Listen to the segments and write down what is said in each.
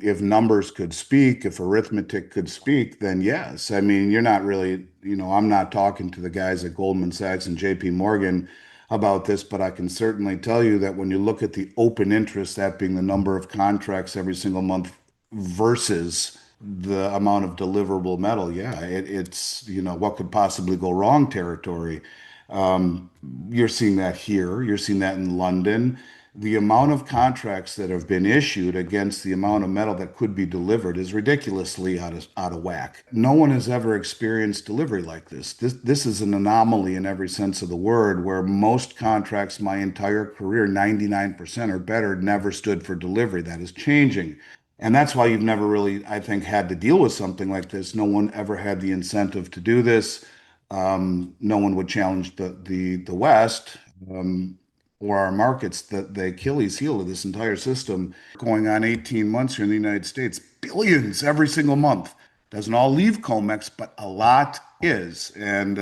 If numbers could speak, if arithmetic could speak, then yes. I mean, you're not really, I'm not talking to the guys at Goldman Sachs and JP Morgan about this, but I can certainly tell you that when you look at the open interest, that being the number of contracts every single month versus the amount of deliverable metal, yeah, it's, what could possibly go wrong territory. Um, you're seeing that here. You're seeing that in London. The amount of contracts that have been issued against the amount of metal that could be delivered is ridiculously out of whack. No one has ever experienced delivery like this. This is an anomaly in every sense of the word, where most contracts my entire career, 99% or better, never stood for delivery. That is changing. And that's why you've never really, I think, had to deal with something like this. No one ever had the incentive to do this. No one would challenge the West. Or our markets, the Achilles heel of this entire system. Going on 18 months here in the United States, billions every single month. Doesn't all leave Comex, but a lot is. And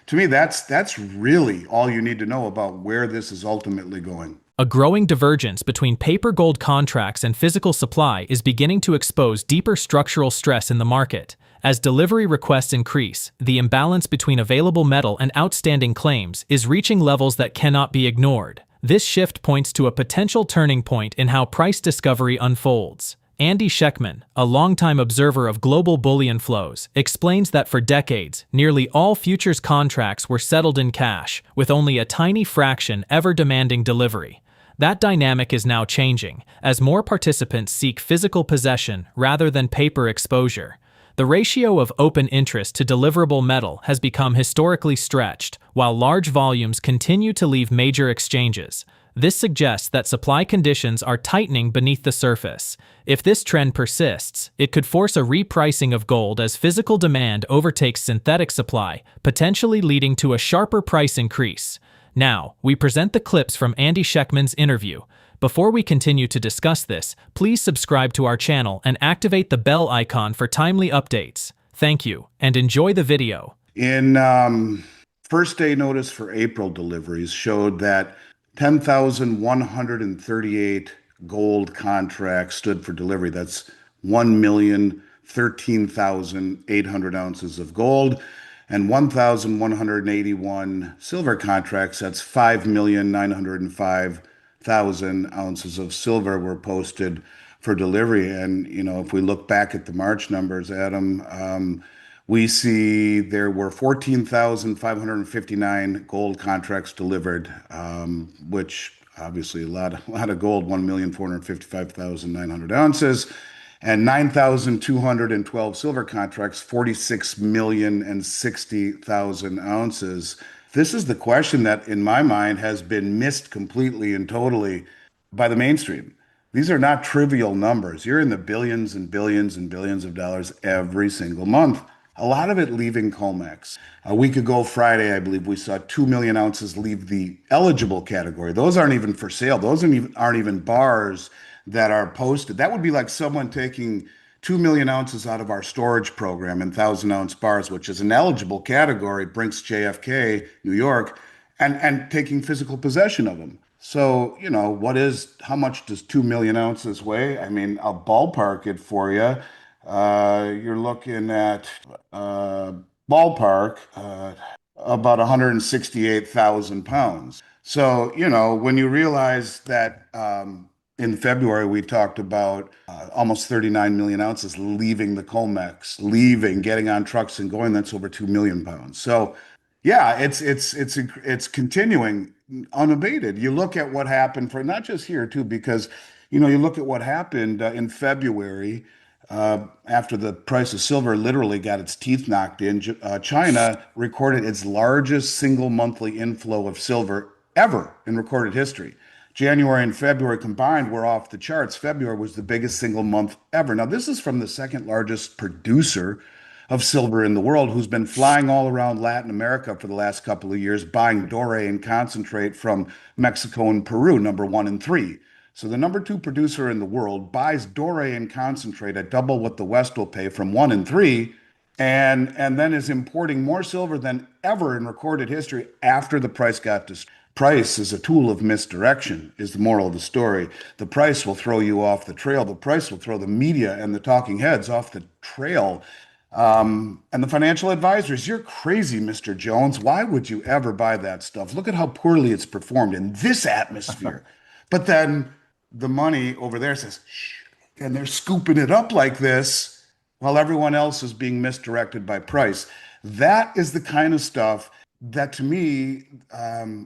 to me, that's really all you need to know about where this is ultimately going. A growing divergence between paper gold contracts and physical supply is beginning to expose deeper structural stress in the market. As delivery requests increase, the imbalance between available metal and outstanding claims is reaching levels that cannot be ignored. This shift points to a potential turning point in how price discovery unfolds. AndySchectman, a longtime observer of global bullion flows, explains that for decades, nearly all futures contracts were settled in cash, with only a tiny fraction ever demanding delivery. That dynamic is now changing, as more participants seek physical possession rather than paper exposure. The ratio of open interest to deliverable metal has become historically stretched, while large volumes continue to leave major exchanges. This suggests that supply conditions are tightening beneath the surface. If this trend persists, it could force a repricing of gold as physical demand overtakes synthetic supply, potentially leading to a sharper price increase. Now, we present the clips from AndySchectman's interview. Before we continue to discuss this, please subscribe to our channel and activate the bell icon for timely updates. Thank you, and enjoy the video. In first day notice for April deliveries showed that 10,138 gold contracts stood for delivery. That's 1,013,800 ounces of gold, and 1,181 silver contracts. That's 5,905,000 ounces of silver were posted for delivery. And, if we look back at the March numbers, Adam, we see there were 14,559 gold contracts delivered, which obviously a lot of gold, 1,455,900 ounces, and 9,212 silver contracts, 46,060,000 ounces. This is the question that, in my mind, has been missed completely and totally by the mainstream. These are not trivial numbers. You're in the billions and billions and billions of dollars every single month. A lot of it leaving Comex. A week ago, Friday, I believe we saw 2 million ounces leave the eligible category. Those aren't even for sale. Those aren't even bars that are posted. That would be like someone taking 2 million ounces out of our storage program in 1,000-ounce bars, which is an eligible category, Brinks JFK, New York, and taking physical possession of them. So, how much does 2 million ounces weigh? I mean, I'll ballpark it for you. You're looking at ballpark about 168,000 pounds. So, when you realize that in February we talked about almost 39 million ounces leaving the Comex, getting on trucks and going, that's over 2 million pounds. So, yeah, it's continuing unabated. You look at what happened for not just here too, because you look at what happened in February. After the price of silver literally got its teeth knocked in, China recorded its largest single monthly inflow of silver ever in recorded history. January and February combined were off the charts. February was the biggest single month ever. Now, this is from the second largest producer of silver in the world, who's been flying all around Latin America for the last couple of years, buying doré and concentrate from Mexico and Peru, number one and three. So the number two producer in the world buys doré and concentrate at double what the West will pay from one and three, and then is importing more silver than ever in recorded history after the price got destroyed. Price is a tool of misdirection, is the moral of the story. The price will throw you off the trail. The price will throw the media and the talking heads off the trail. And the financial advisors, you're crazy, Mr. Jones. Why would you ever buy that stuff? Look at how poorly it's performed in this atmosphere. But then the money over there says, shh, and they're scooping it up like this while everyone else is being misdirected by price. That is the kind of stuff that to me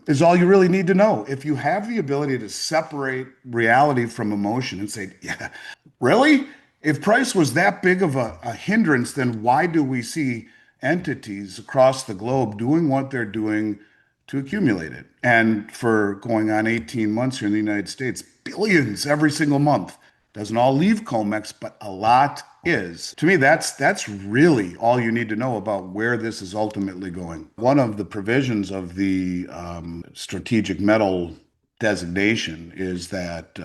is all you really need to know. If you have the ability to separate reality from emotion and say, yeah, really? If price was that big of a hindrance, then why do we see entities across the globe doing what they're doing to accumulate it? And for going on 18 months here in the United States, billions every single month. Doesn't all leave Comex, but a lot is. To me, that's really all you need to know about where this is ultimately going. One of the provisions of the strategic metal designation is that,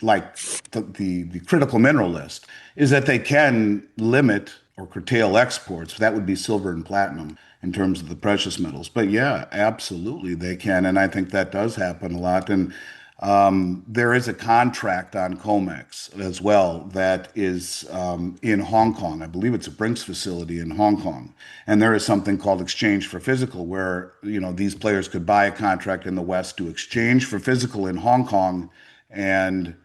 like the critical mineral list, is that they can limit or curtail exports. That would be silver and platinum in terms of the precious metals. But yeah, absolutely they can. And I think that does happen a lot. And there is a contract on Comex as well that is in Hong Kong. I believe it's a Brinks facility in Hong Kong. And there is something called exchange for physical, where these players could buy a contract in the West to exchange for physical in Hong Kong and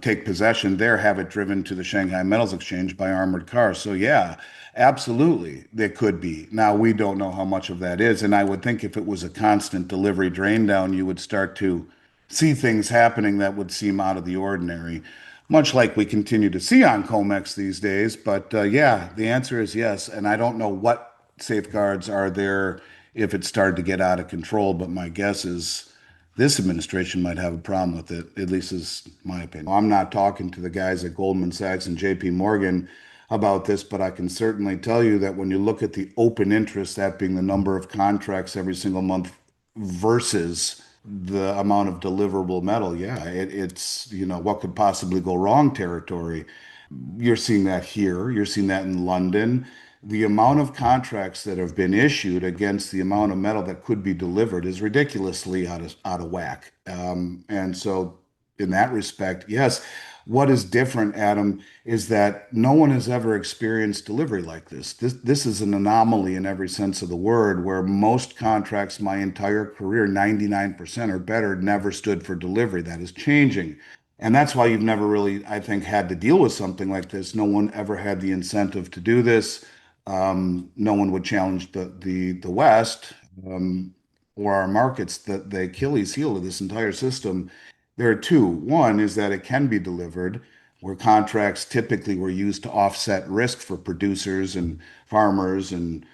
take possession there, have it driven to the Shanghai Metals Exchange by armored cars. So yeah, absolutely, there could be. Now we don't know how much of that is, and I would think if it was a constant delivery drain down, you would start to see things happening that would seem out of the ordinary, much like we continue to see on Comex these days. But yeah, the answer is yes. And I don't know what safeguards are there if it started to get out of control, but my guess is this administration might have a problem with it, at least is my opinion. I'm not talking to the guys at Goldman Sachs and JP Morgan about this, but I can certainly tell you that when you look at the open interest, that being the number of contracts every single month versus the amount of deliverable metal, yeah, it's, what could possibly go wrong territory. You're seeing that here. You're seeing that in London. The amount of contracts that have been issued against the amount of metal that could be delivered is ridiculously out of whack. And so, in that respect, yes. What is different, Adam, is that no one has ever experienced delivery like this. This is an anomaly in every sense of the word, where most contracts my entire career, 99% or better, never stood for delivery. That is changing. And that's why you've never really, I think, had to deal with something like this. No one ever had the incentive to do this. No one would challenge the West or our markets. The Achilles heel of this entire system. There are two. One is that it can be delivered, where contracts typically were used to offset risk for producers and farmers and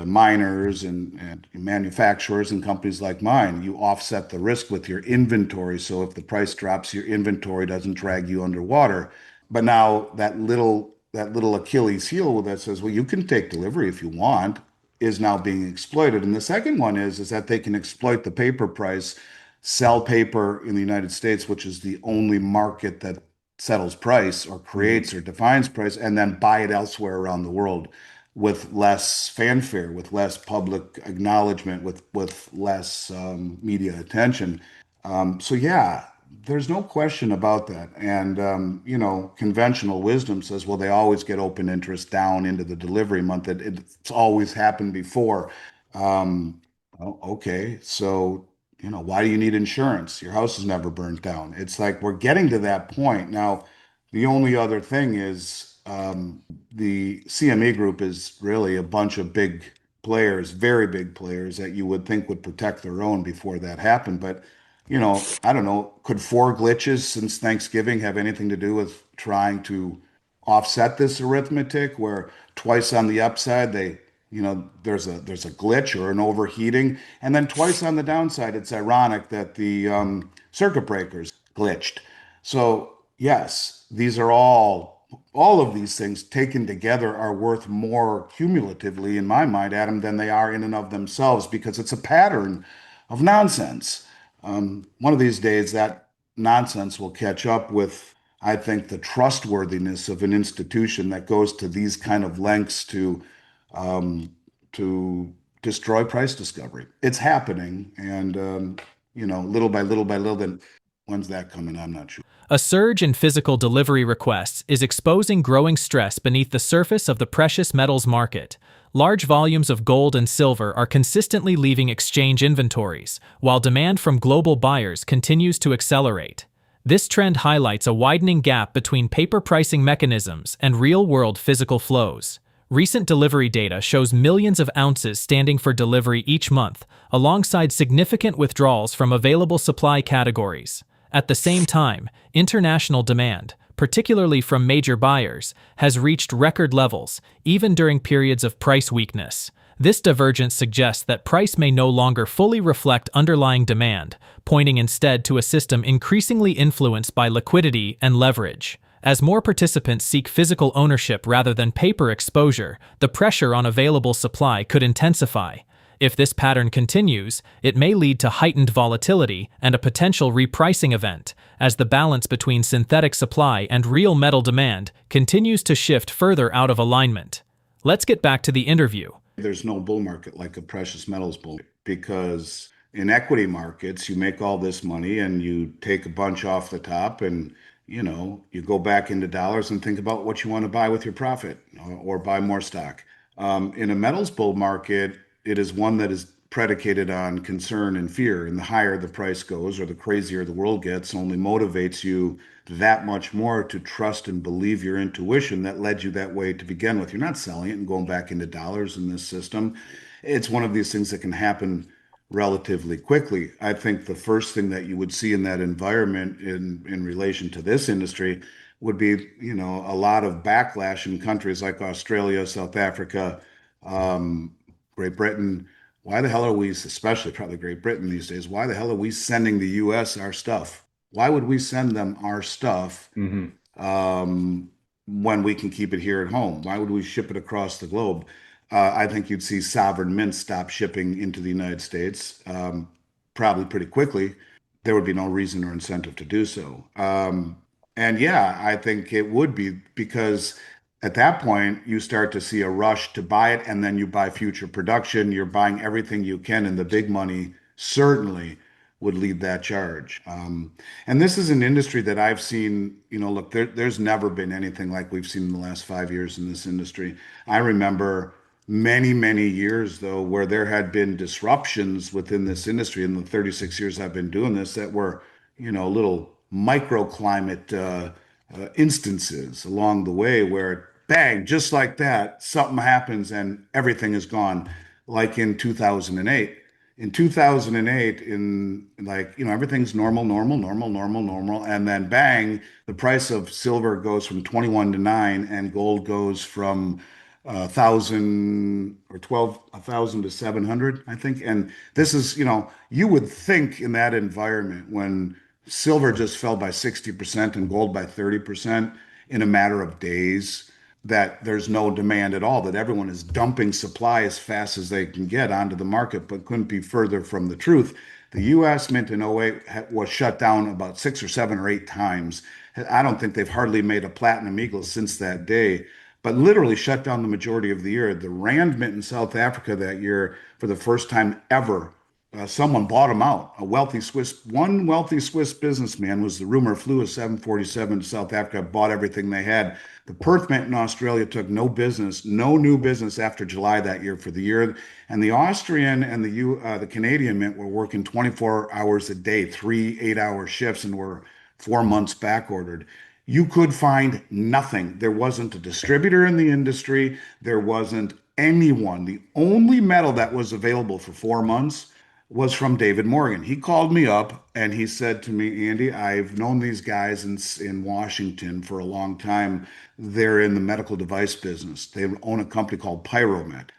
miners and manufacturers and companies like mine. You offset the risk with your inventory. So if the price drops, your inventory doesn't drag you underwater. But now that little Achilles heel that says, well, you can take delivery if you want, is now being exploited. And the second one is that they can exploit the paper price, sell paper in the United States, which is the only market that settles price or creates or defines price, and then buy it elsewhere around the world with less fanfare, with less public acknowledgement, with less media attention. So yeah, there's no question about that. And conventional wisdom says, well, they always get open interest down into the delivery month. It's always happened before. Oh, okay, so why do you need insurance? Your house is never burnt down. It's like we're getting to that point now. The only other thing is the CME group is really a bunch of big players, very big players that you would think would protect their own before that happened. But I don't know, could four glitches since Thanksgiving have anything to do with trying to offset this arithmetic where twice on the upside there's a glitch or an overheating, and then twice on the downside it's ironic that the circuit breakers glitched. So yes, these are all of these things taken together are worth more cumulatively in my mind, Adam, than they are in and of themselves, because it's a pattern of nonsense. One of these days, that nonsense will catch up with, I think, the trustworthiness of an institution that goes to these kind of lengths to destroy price discovery. It's happening, and little by little by little. Then when's that coming? I'm not sure. A surge in physical delivery requests is exposing growing stress beneath the surface of the precious metals market. Large volumes of gold and silver are consistently leaving exchange inventories, while demand from global buyers continues to accelerate. This trend highlights a widening gap between paper pricing mechanisms and real-world physical flows. Recent delivery data shows millions of ounces standing for delivery each month, alongside significant withdrawals from available supply categories. At the same time, international demand, particularly from major buyers, has reached record levels, even during periods of price weakness. This divergence suggests that price may no longer fully reflect underlying demand, pointing instead to a system increasingly influenced by liquidity and leverage. As more participants seek physical ownership rather than paper exposure, the pressure on available supply could intensify. If this pattern continues, it may lead to heightened volatility and a potential repricing event, as the balance between synthetic supply and real metal demand continues to shift further out of alignment. Let's get back to the interview. There's no bull market like a precious metals bull because in equity markets, you make all this money and you take a bunch off the top and you go back into dollars and think about what you want to buy with your profit or buy more stock. In a metals bull market, it is one that is predicated on concern and fear. And the higher the price goes or the crazier the world gets, only motivates you that much more to trust and believe your intuition that led you that way to begin with. You're not selling it and going back into dollars in this system. It's one of these things that can happen relatively quickly. I think the first thing that you would see in that environment in relation to this industry would be, a lot of backlash in countries like Australia, South Africa, Great Britain. Why the hell are we, especially probably Great Britain these days, why the hell are we sending the US our stuff? Why would we send them our stuff Hmm. when we can keep it here at home? Why would we ship it across the globe? I think you'd see sovereign mints stop shipping into the United States probably pretty quickly. There would be no reason or incentive to do so. And yeah, I think it would be because at that point you start to see a rush to buy it and then you buy future production. You're buying everything you can, and the big money certainly would lead that charge. And this is an industry that I've seen, look, there's never been anything like we've seen in the last 5 years in this industry. I remember many, many years, though, where there had been disruptions within this industry in the 36 years I've been doing this that were, little microclimate instances along the way where bang, just like that, something happens and everything is gone. Like in 2008. In 2008, in like, everything's normal, normal, normal, normal, normal. And then bang, the price of silver goes from 21 to 9 and gold goes from 1,000 or 12,000 to 700, I think. And this is, you would think in that environment when silver just fell by 60% and gold by 30% in a matter of days, that there's no demand at all, that everyone is dumping supply as fast as they can get onto the market, but couldn't be further from the truth. The US Mint in '08 was shut down about 6 or 7 or 8 times. I don't think they've hardly made a platinum eagle since that day, but literally shut down the majority of the year. The Rand Mint in South Africa that year, for the first time ever, someone bought them out. One wealthy Swiss businessman was the rumor flew a 747 to South Africa, bought everything they had. The Perth Mint in Australia took no new business after July that year for the year. And the Austrian and the Canadian Mint were working 24 hours a day, 3 8-hour shifts, and were 4 months back ordered. You could find nothing. There wasn't a distributor in the industry. There wasn't anyone. The only metal that was available for 4 months was from David Morgan. He called me up and he said to me, Andy, I've known these guys in Washington for a long time. They're in the medical device business. They own a company called Pyromet.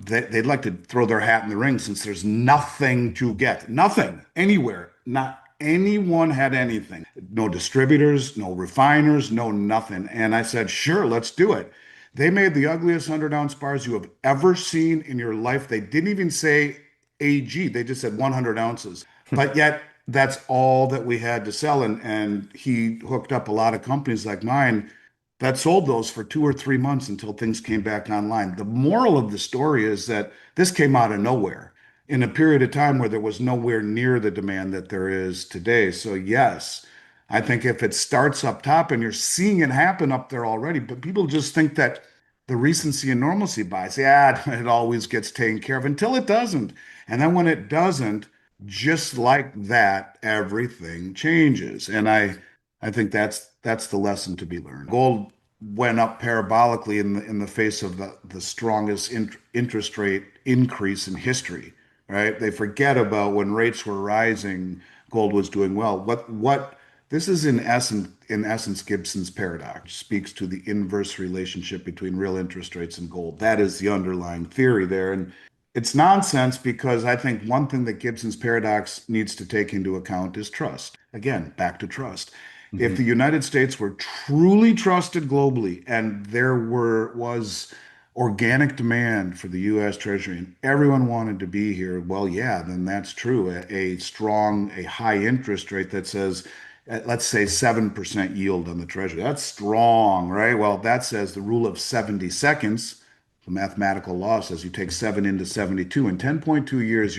They'd like to throw their hat in the ring since there's nothing to get, nothing anywhere. Not anyone had anything. No distributors, no refiners, no nothing. And I said, sure, let's do it. They made the ugliest 100-ounce bars you have ever seen in your life. They didn't even say AG. They just said 100 ounces. But yet, that's all that we had to sell. And he hooked up a lot of companies like mine that sold those for 2 or 3 months until things came back online. The moral of the story is that this came out of nowhere in a period of time where there was nowhere near the demand that there is today. So, yes, I think if it starts up top and you're seeing it happen up there already, but people just think that the recency and normalcy bias, yeah, it always gets taken care of until it doesn't. And then when it doesn't, just like that, everything changes. And I think that's the lesson to be learned. Gold went up parabolically in the face of the strongest interest rate increase in history, right? They forget about when rates were rising, gold was doing well. What this is in essence Gibson's paradox speaks to the inverse relationship between real interest rates and gold. That is the underlying theory there. And it's nonsense because I think one thing that Gibson's paradox needs to take into account is trust. Again, back to trust. If Mhm. the United States were truly trusted globally and there was organic demand for the US Treasury and everyone wanted to be here, well, yeah, then that's true. A high interest rate that says, let's say 7% yield on the Treasury. That's strong, right? Well, that says the rule of 70 seconds. The mathematical law says you take 7 into 72. In 10.2 years,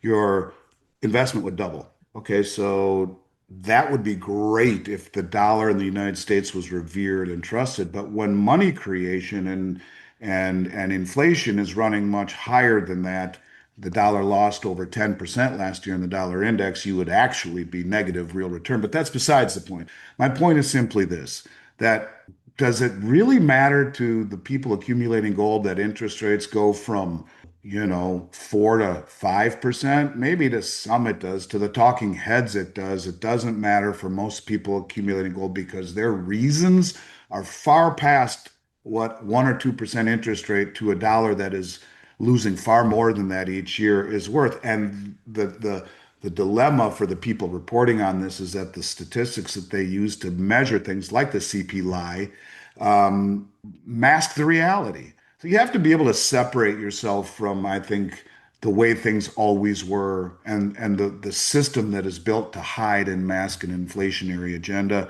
your investment would double. Okay, so that would be great if the dollar in the United States was revered and trusted. But when money creation and inflation is running much higher than that, the dollar lost over 10% last year in the dollar index, you would actually be negative real return. But that's besides the point. My point is simply this, that does it really matter to the people accumulating gold that interest rates go from 4 to 5%? Maybe to some it does. To the talking heads, it does. It doesn't matter for most people accumulating gold because their reasons are far past what 1 or 2% interest rate to a dollar that is losing far more than that each year is worth. And the dilemma for the people reporting on this is that the statistics that they use to measure things like the CPI um, mask the reality. So you have to be able to separate yourself from, I think, the way things always were and the system that is built to hide and mask an inflationary agenda.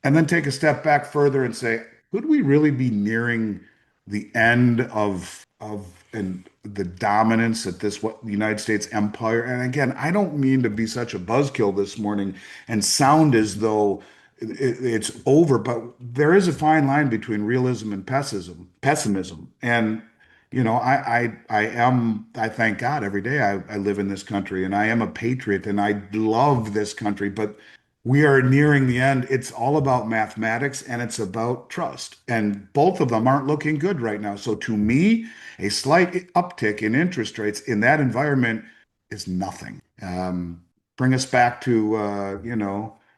And then take a step back further and say, could we really be nearing the end of and the dominance that this what the United States empire? And again, I don't mean to be such a buzzkill this morning and sound as though it's over, but there is a fine line between realism and pessimism. And I thank God every day I live in this country and I am a patriot and I love this country, but we are nearing the end. It's all about mathematics and it's about trust. And both of them aren't looking good right now. So to me, a slight uptick in interest rates in that environment is nothing. Bring us back to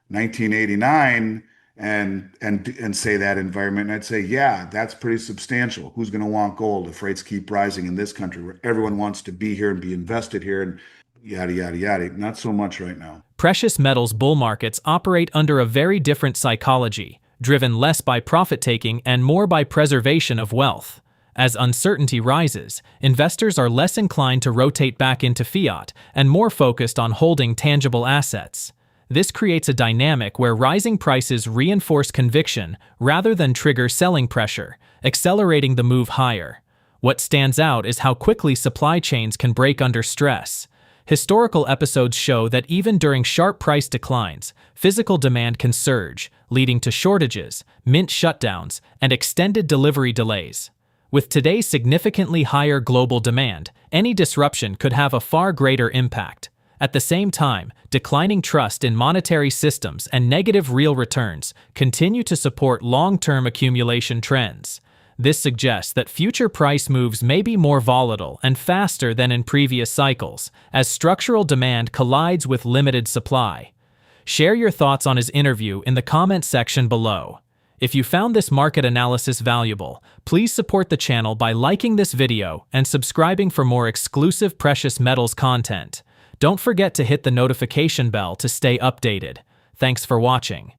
1989 and say that environment, and I'd say, yeah, that's pretty substantial. Who's going to want gold if rates keep rising in this country where everyone wants to be here and be invested here and yada yada yada? Not so much right now. Precious metals bull markets operate under a very different psychology, driven less by profit-taking and more by preservation of wealth. As uncertainty rises, investors are less inclined to rotate back into fiat and more focused on holding tangible assets. This creates a dynamic where rising prices reinforce conviction rather than trigger selling pressure, accelerating the move higher. What stands out is how quickly supply chains can break under stress. Historical episodes show that even during sharp price declines, physical demand can surge, leading to shortages, mint shutdowns, and extended delivery delays. With today's significantly higher global demand, any disruption could have a far greater impact. At the same time, declining trust in monetary systems and negative real returns continue to support long-term accumulation trends. This suggests that future price moves may be more volatile and faster than in previous cycles, as structural demand collides with limited supply. Share your thoughts on his interview in the comment section below. If you found this market analysis valuable, please support the channel by liking this video and subscribing for more exclusive precious metals content. Don't forget to hit the notification bell to stay updated. Thanks for watching.